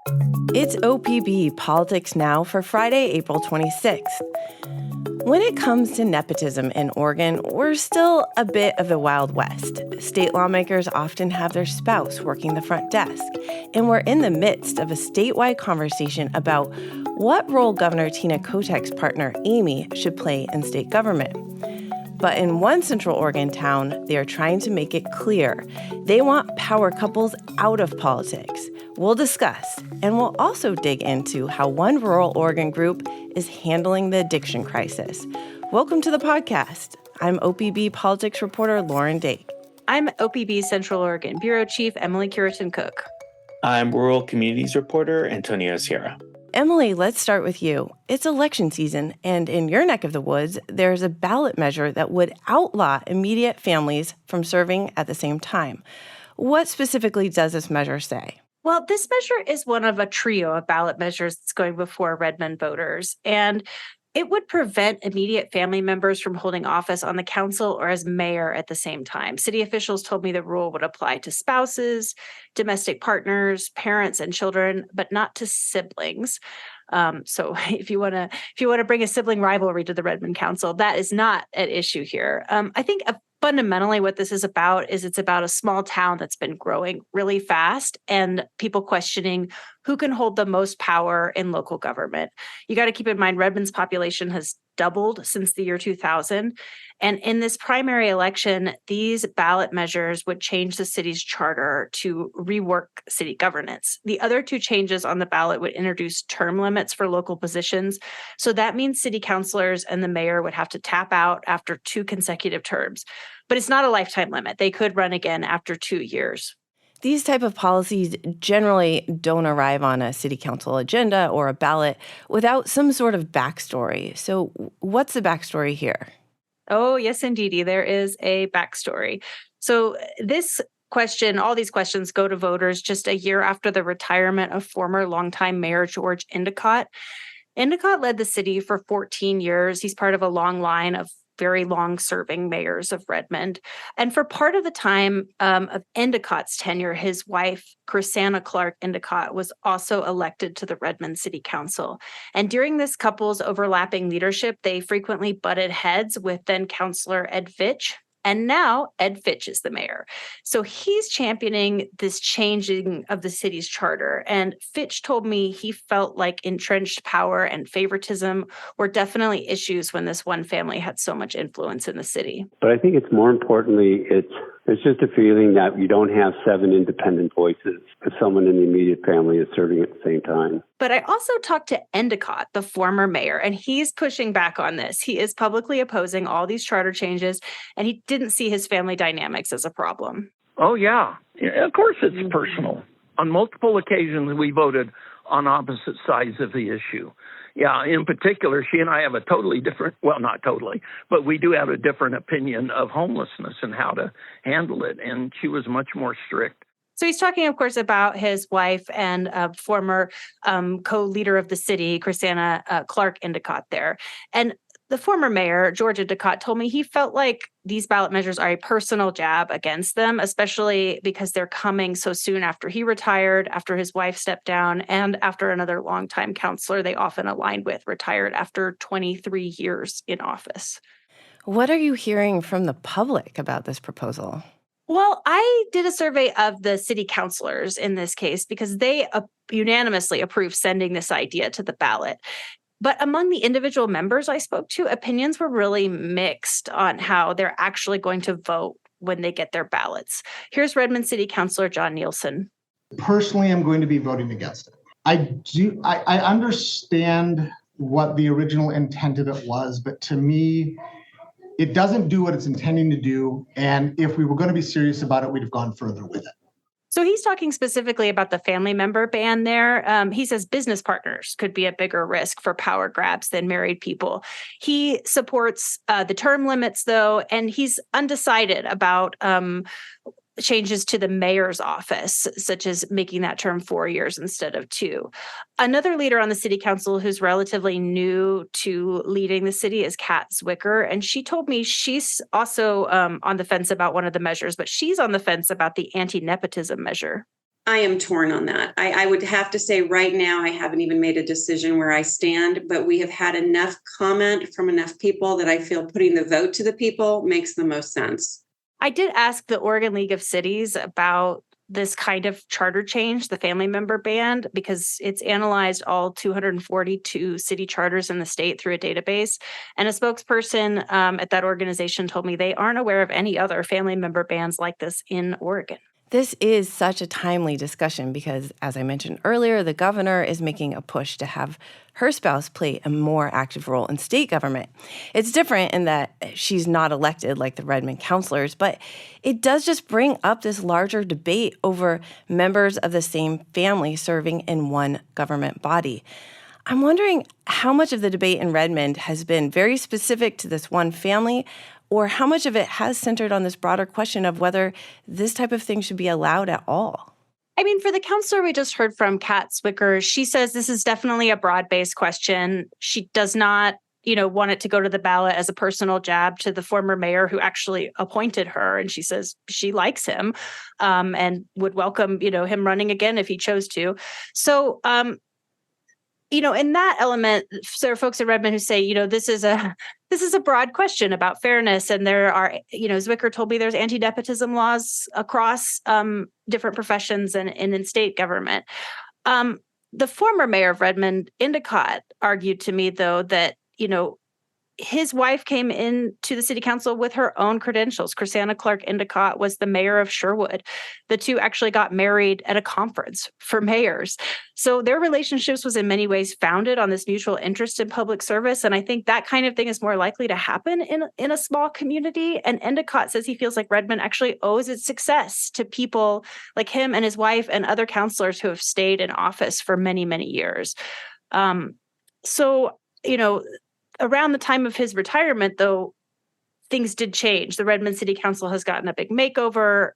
It's OPB Politics Now for Friday, April 26th. When it comes to nepotism in Oregon, we're still a bit of the Wild West. State lawmakers often have their spouse working the front desk, and we're in the midst of a statewide conversation about what role Governor Tina Kotek's partner, Amy, should play in state government. But in one Central Oregon town, they are trying to make it clear they want power couples out of politics. We'll discuss, and we'll also dig into how one rural Oregon group is handling the addiction crisis. Welcome to the podcast. I'm OPB Politics reporter Lauren Dake. I'm OPB Central Oregon Bureau Chief Emily Curitin-Cook. I'm Rural Communities reporter Antonio Sierra. Emily, let's start with you. It's election season, and in your neck of the woods, there's a ballot measure that would outlaw immediate families from serving at the same time. What specifically does this measure say? Well, this measure is one of a trio of ballot measures that's going before Redmond voters, and it would prevent immediate family members from holding office on the council or as mayor at the same time. City officials told me the rule would apply to spouses, domestic partners, parents, and children, but not to siblings. So if you want to bring a sibling rivalry to the Redmond Council, that is not at issue here. I think fundamentally what this is about is it's about a small town that's been growing really fast and people questioning who can hold the most power in local government. You got to keep in mind Redmond's population has doubled since the year 2000. And in this primary election, these ballot measures would change the city's charter to rework city governance. The other two changes on the ballot would introduce term limits for local positions. So that means city councilors and the mayor would have to tap out after 2 consecutive terms. But it's not a lifetime limit. They could run again after 2 years. These type of policies generally don't arrive on a city council agenda or a ballot without some sort of backstory. So what's the backstory here? Oh, yes, indeedy. There is a backstory. So all these questions go to voters just a year after the retirement of former longtime Mayor George Endicott. Endicott led the city for 14 years. He's part of a long line of very long-serving mayors of Redmond. And for part of the time of Endicott's tenure, his wife, Chrisanna Clark Endicott, was also elected to the Redmond City Council. And during this couple's overlapping leadership, they frequently butted heads with then Councilor Ed Fitch. And now Ed Fitch is the mayor. So he's championing this changing of the city's charter. And Fitch told me he felt like entrenched power and favoritism were definitely issues when this one family had so much influence in the city. But I think it's more importantly, there's just a feeling that you don't have 7 independent voices if someone in the immediate family is serving at the same time. But I also talked to Endicott, the former mayor, and he's pushing back on this. He is publicly opposing all these charter changes, and he didn't see his family dynamics as a problem. Oh, yeah. Of course it's personal. On multiple occasions, we voted on opposite sides of the issue. Yeah, in particular, she and I have a totally different, well, not totally, but we do have a different opinion of homelessness and how to handle it. And she was much more strict. So he's talking, of course, about his wife and former co-leader of the city, Chrisanna Clark Endicott there. And the former mayor, George Endicott, told me he felt like these ballot measures are a personal jab against them, especially because they're coming so soon after he retired, after his wife stepped down, and after another longtime counselor they often aligned with retired after 23 years in office. What are you hearing from the public about this proposal? Well, I did a survey of the city councilors in this case because they unanimously approved sending this idea to the ballot. But among the individual members I spoke to, opinions were really mixed on how they're actually going to vote when they get their ballots. Here's Redmond City Councilor John Nielsen. Personally, I'm going to be voting against it. I understand what the original intent of it was, but to me, it doesn't do what it's intending to do. And if we were going to be serious about it, we'd have gone further with it. So he's talking specifically about the family member ban there. He says business partners could be a bigger risk for power grabs than married people. He supports the term limits, though, and he's undecided about changes to the mayor's office, such as making that term 4 years instead of 2. Another leader on the city council who's relatively new to leading the city is Kat Zwicker. And she told me she's also on the fence about one of the measures, but she's on the fence about the anti-nepotism measure. I am torn on that. I would have to say right now, I haven't even made a decision where I stand, but we have had enough comment from enough people that I feel putting the vote to the people makes the most sense. I did ask the Oregon League of Cities about this kind of charter change, the family member ban, because it's analyzed all 242 city charters in the state through a database. And a spokesperson at that organization told me they aren't aware of any other family member bans like this in Oregon. This is such a timely discussion because, as I mentioned earlier, the governor is making a push to have her spouse play a more active role in state government. It's different in that she's not elected like the Redmond councilors, but it does just bring up this larger debate over members of the same family serving in one government body. I'm wondering how much of the debate in Redmond has been very specific to this one family, or how much of it has centered on this broader question of whether this type of thing should be allowed at all. I mean, for the counselor we just heard from, Kat Zwicker, she says this is definitely a broad-based question. She does not, want it to go to the ballot as a personal jab to the former mayor who actually appointed her. And she says she likes him and would welcome, him running again if he chose to. So, in that element, there are folks in Redmond who say, this is a broad question about fairness. And there are, Zwicker told me there's anti-nepotism laws across different professions and in state government. The former mayor of Redmond, Endicott, argued to me, though, that, his wife came into the city council with her own credentials. Chrisanna Clark Endicott was the mayor of Sherwood. The two actually got married at a conference for mayors. So their relationships was in many ways founded on this mutual interest in public service. And I think that kind of thing is more likely to happen in a small community. And Endicott says he feels like Redmond actually owes its success to people like him and his wife and other councilors who have stayed in office for many, many years. Around the time of his retirement, though, things did change. The Redmond City Council has gotten a big makeover.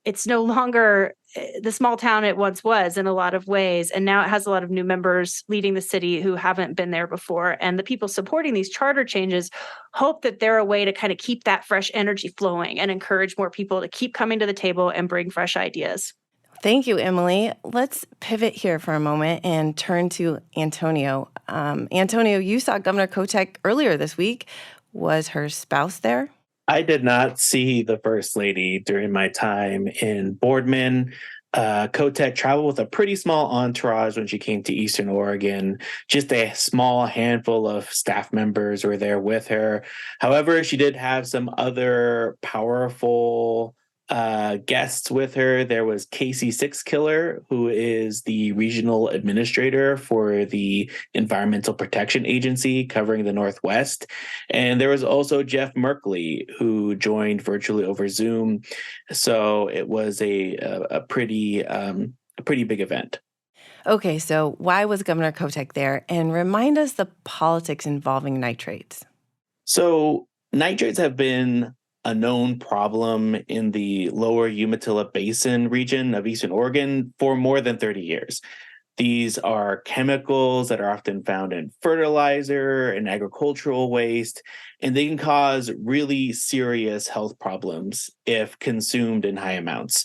It's no longer the small town it once was in a lot of ways. And now it has a lot of new members leading the city who haven't been there before. And the people supporting these charter changes hope that they're a way to kind of keep that fresh energy flowing and encourage more people to keep coming to the table and bring fresh ideas. Thank you, Emily. Let's pivot here for a moment and turn to Antonio. Antonio, you saw Governor Kotek earlier this week. Was her spouse there? I did not see the First Lady during my time in Boardman. Kotek traveled with a pretty small entourage when she came to Eastern Oregon. Just a small handful of staff members were there with her. However, she did have some other powerful guests with her. There was Casey Sixkiller, who is the regional administrator for the Environmental Protection Agency covering the Northwest. And there was also Jeff Merkley, who joined virtually over Zoom. So it was a pretty big event. Okay, so why was Governor Kotek there? And remind us the politics involving nitrates. So nitrates have been a known problem in the lower Umatilla Basin region of Eastern Oregon for more than 30 years. These are chemicals that are often found in fertilizer and agricultural waste, and they can cause really serious health problems if consumed in high amounts.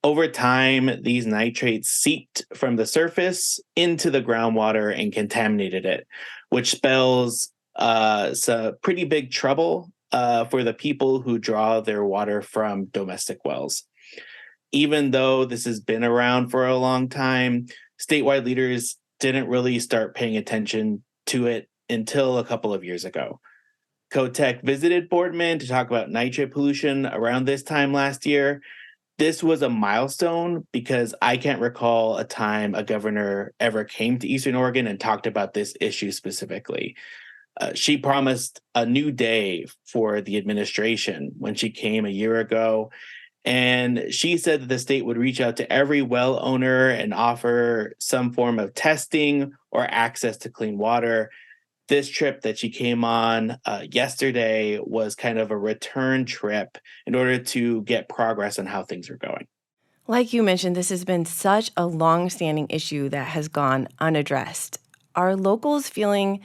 Over time, these nitrates seeped from the surface into the groundwater and contaminated it, which spells some pretty big trouble for the people who draw their water from domestic wells. Even though this has been around for a long time, statewide leaders didn't really start paying attention to it until a couple of years ago. Kotek visited Boardman to talk about nitrate pollution around this time last year. This was a milestone because I can't recall a time a governor ever came to Eastern Oregon and talked about this issue specifically. She promised a new day for the administration when she came a year ago. And she said that the state would reach out to every well owner and offer some form of testing or access to clean water. This trip that she came on yesterday was kind of a return trip in order to get progress on how things are going. Like you mentioned, this has been such a long-standing issue that has gone unaddressed. Are locals feeling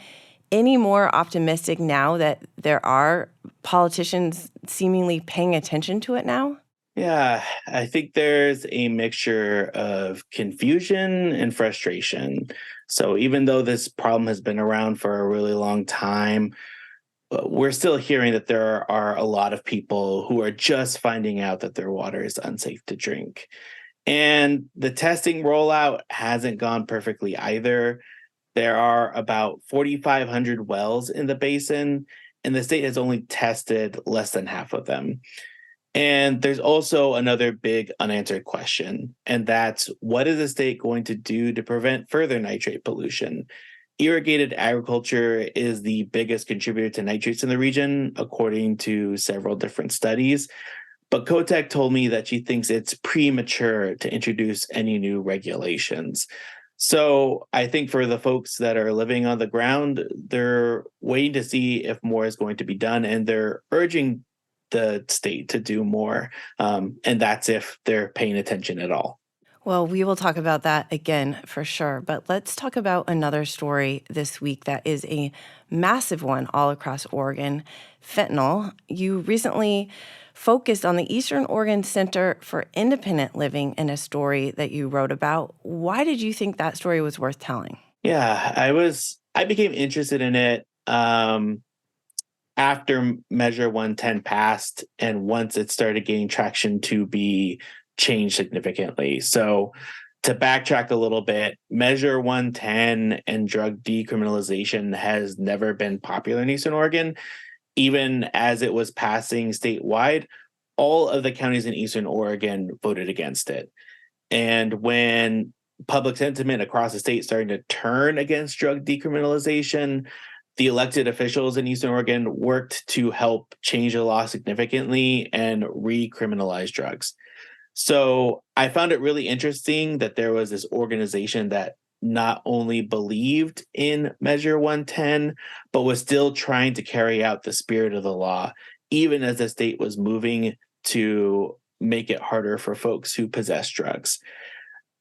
any more optimistic now that there are politicians seemingly paying attention to it now? Yeah, I think there's a mixture of confusion and frustration. So even though this problem has been around for a really long time, we're still hearing that there are a lot of people who are just finding out that their water is unsafe to drink. And the testing rollout hasn't gone perfectly either. There are about 4,500 wells in the basin, and the state has only tested less than half of them. And there's also another big unanswered question, and that's what is the state going to do to prevent further nitrate pollution? Irrigated agriculture is the biggest contributor to nitrates in the region, according to several different studies. But Kotek told me that she thinks it's premature to introduce any new regulations. So I think for the folks that are living on the ground, they're waiting to see if more is going to be done, and they're urging the state to do more. And that's if they're paying attention at all. Well, we will talk about that again for sure. But let's talk about another story this week that is a massive one all across Oregon, fentanyl. You recently focused on the Eastern Oregon Center for Independent Living in a story that you wrote about. Why did you think that story was worth telling? Yeah, I became interested in it after Measure 110 passed, and once it started gaining traction to be changed significantly. So to backtrack a little bit, Measure 110 and drug decriminalization has never been popular in Eastern Oregon. Even as it was passing statewide, all of the counties in Eastern Oregon voted against it. And when public sentiment across the state started to turn against drug decriminalization, the elected officials in Eastern Oregon worked to help change the law significantly and recriminalize drugs. So I found it really interesting that there was this organization that not only believed in Measure 110, but was still trying to carry out the spirit of the law, even as the state was moving to make it harder for folks who possess drugs.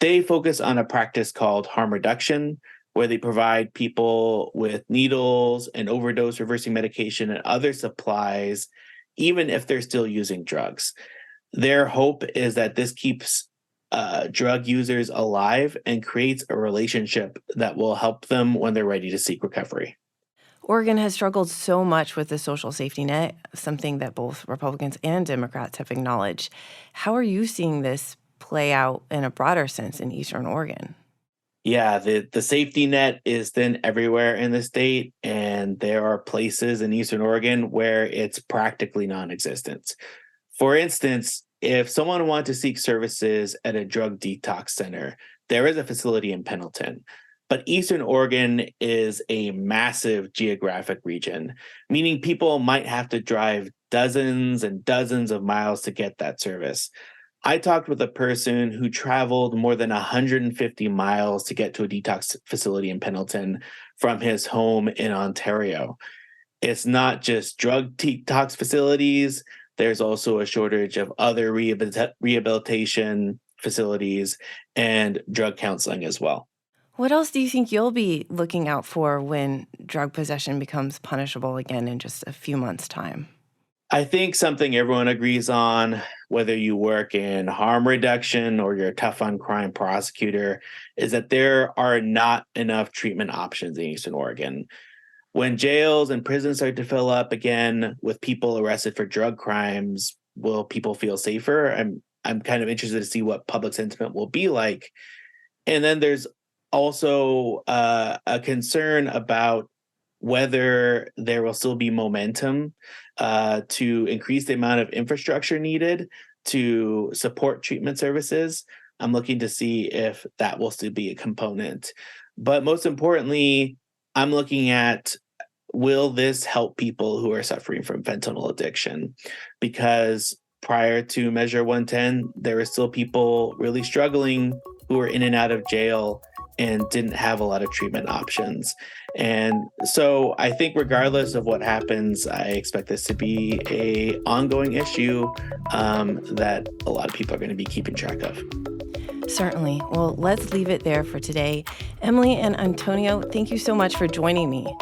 They focus on a practice called harm reduction, where they provide people with needles and overdose reversing medication and other supplies, even if they're still using drugs. Their hope is that this keeps drug users alive and creates a relationship that will help them when they're ready to seek recovery. Oregon has struggled so much with the social safety net, something that both Republicans and Democrats have acknowledged. How are you seeing this play out in a broader sense in Eastern Oregon? Yeah, the safety net is thin everywhere in the state, and there are places in Eastern Oregon where it's practically non-existent. For instance, if someone wanted to seek services at a drug detox center, there is a facility in Pendleton. But Eastern Oregon is a massive geographic region, meaning people might have to drive dozens and dozens of miles to get that service. I talked with a person who traveled more than 150 miles to get to a detox facility in Pendleton from his home in Ontario. It's not just drug detox facilities. There's also a shortage of other rehabilitation facilities and drug counseling as well. What else do you think you'll be looking out for when drug possession becomes punishable again in just a few months' time? I think something everyone agrees on, whether you work in harm reduction or you're a tough on crime prosecutor, is that there are not enough treatment options in Eastern Oregon. When jails and prisons start to fill up again with people arrested for drug crimes, will people feel safer? I'm kind of interested to see what public sentiment will be like. And then there's also a concern about whether there will still be momentum to increase the amount of infrastructure needed to support treatment services. I'm looking to see if that will still be a component. But most importantly, I'm looking at, will this help people who are suffering from fentanyl addiction? Because prior to Measure 110, there were still people really struggling who were in and out of jail and didn't have a lot of treatment options. And so I think regardless of what happens, I expect this to be an ongoing issue that a lot of people are going to be keeping track of. Certainly. Well, let's leave it there for today. Emily and Antonio, thank you so much for joining me.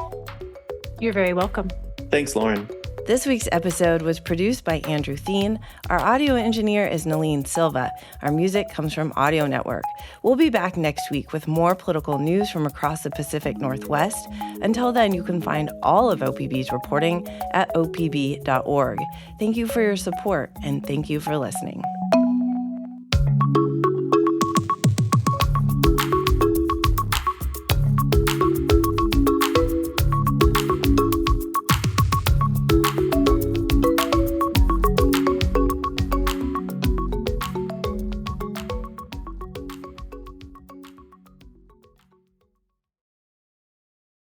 You're very welcome. Thanks, Lauren. This week's episode was produced by Andrew Thien. Our audio engineer is Nalene Silva. Our music comes from Audio Network. We'll be back next week with more political news from across the Pacific Northwest. Until then, you can find all of OPB's reporting at opb.org. Thank you for your support, and thank you for listening.